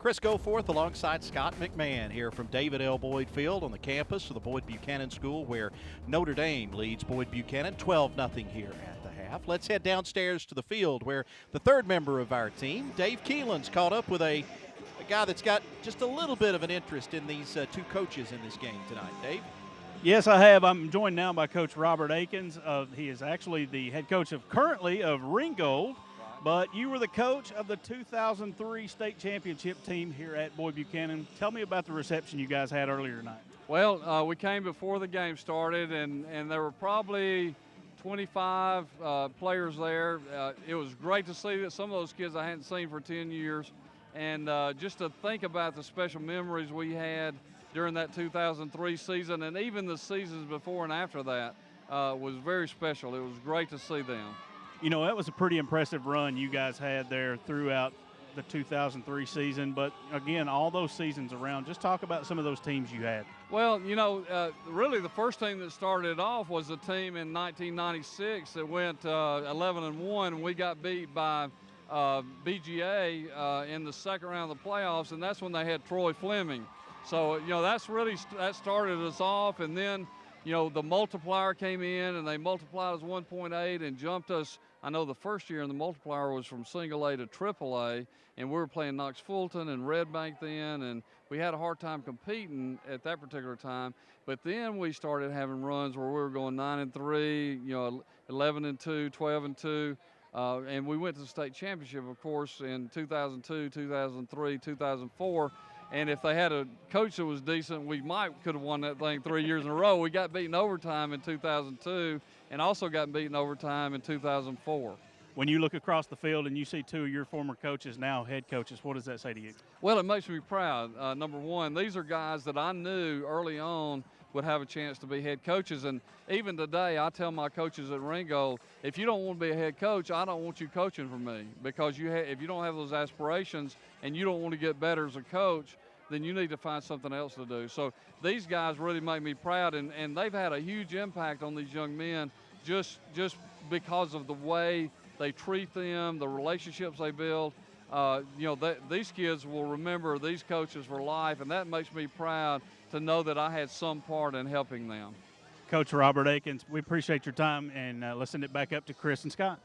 Chris Goforth alongside Scott McMahon here from David L. Boyd Field on the campus of the Boyd Buchanan School, where Notre Dame leads Boyd Buchanan 12-0 here at the half. Let's head downstairs to the field where the third member of our team, Dave Keelan's caught up with a guy that's got just a little bit of an interest in these two coaches in this game tonight. Dave? Yes, I have. I'm joined now by Coach Robert Akins. He is actually the head coach currently of Ringgold, but you were the coach of the 2003 state championship team here at Boyd Buchanan. Tell me about the reception you guys had earlier tonight. Well, we came before the game started, and there were probably 25 players there. It was great to see that some of those kids I hadn't seen for 10 years, and just to think about the special memories we had during that 2003 season, and even the seasons before and after that was very special. It was great to see them. You know, that was a pretty impressive run you guys had there throughout the 2003 season, but again, all those seasons around, just talk about some of those teams you had. Well, you know, really the first team that started off was a team in 1996 that went 11-1, and we got beat by BGA in the second round of the playoffs, and that's when they had Troy Fleming. So, you know, that started us off, and then, you know, the multiplier came in, and they multiplied us 1.8 and jumped us. I know the first year in the multiplier was from single A to triple A, and we were playing Knox Fulton and Red Bank then, and we had a hard time competing at that particular time. But then we started having runs where we were going 9-3, you know, 11-2, 12-2. And we went to the state championship, of course, in 2002, 2003, 2004. And if they had a coach that was decent, we could have won that thing 3 years in a row. We got beaten overtime in 2002 and also got beaten overtime in 2004. When you look across the field and you see two of your former coaches now head coaches, what does that say to you? Well, it makes me proud. Number one, these are guys that I knew early on would have a chance to be head coaches. And even today, I tell my coaches at Ringgold, if you don't want to be a head coach, I don't want you coaching for me. Because if you don't have those aspirations and you don't want to get better as a coach, then you need to find something else to do. So these guys really make me proud, and they've had a huge impact on these young men just because of the way they treat them, the relationships they build. You know, these kids will remember these coaches for life, and that makes me proud to know that I had some part in helping them. Coach Robert Akins, we appreciate your time, and let's send it back up to Chris and Scott.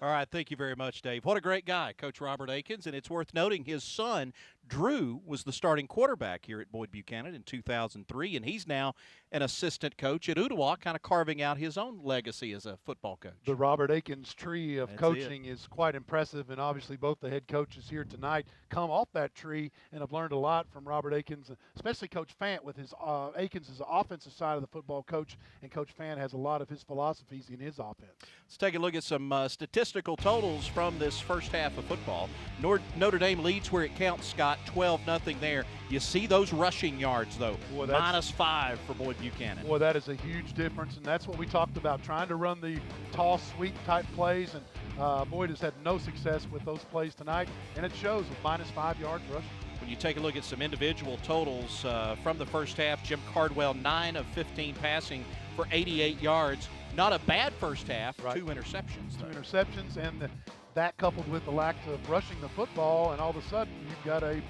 All right, thank you very much, Dave. What a great guy, Coach Robert Akins, and it's worth noting his son, Drew, was the starting quarterback here at Boyd Buchanan in 2003, and he's now an assistant coach at Ooltewah, kind of carving out his own legacy as a football coach. The Robert Akins tree of coaching is quite impressive, and obviously both the head coaches here tonight come off that tree and have learned a lot from Robert Akins, especially Coach Fant with his Akins is the offensive side of the football coach, and Coach Fant has a lot of his philosophies in his offense. Let's take a look at some statistical totals from this first half of football. Notre Dame leads where it counts, Scott, 12-0 there. You see those rushing yards, though, -5 for Boyd Buchanan. Boy, that is a huge difference, and that's what we talked about, trying to run the toss, sweep type plays, and Boyd has had no success with those plays tonight, and it shows with -5 yards rushing. When you take a look at some individual totals from the first half, Jim Cardwell, 9 of 15 passing for 88 yards. Not a bad first half, right. 2 interceptions. Two interceptions, and that coupled with the lack of rushing the football, and all of a sudden you've got a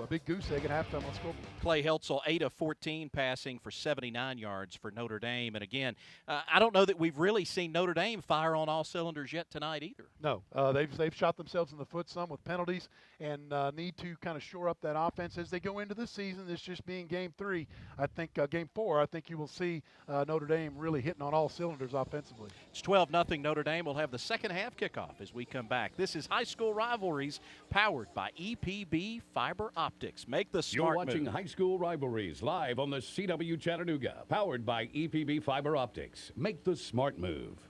big goose egg at halftime on scoreboard. Clay Heltzel, 8 of 14 passing for 79 yards for Notre Dame. And again, I don't know that we've really seen Notre Dame fire on all cylinders yet tonight either. No, they've shot themselves in the foot some with penalties, and need to kind of shore up that offense as they go into this season. This just being game 3, I think game 4. I think you will see Notre Dame really hitting on all cylinders offensively. It's 12-0 Notre Dame. We'll have the second half kickoff as we come back. This is High School Rivalries, powered by EPB Fiber Optics. Make the smart You're watching move. High School Rivalries live on the CW Chattanooga, powered by EPB Fiber Optics. Make the smart move.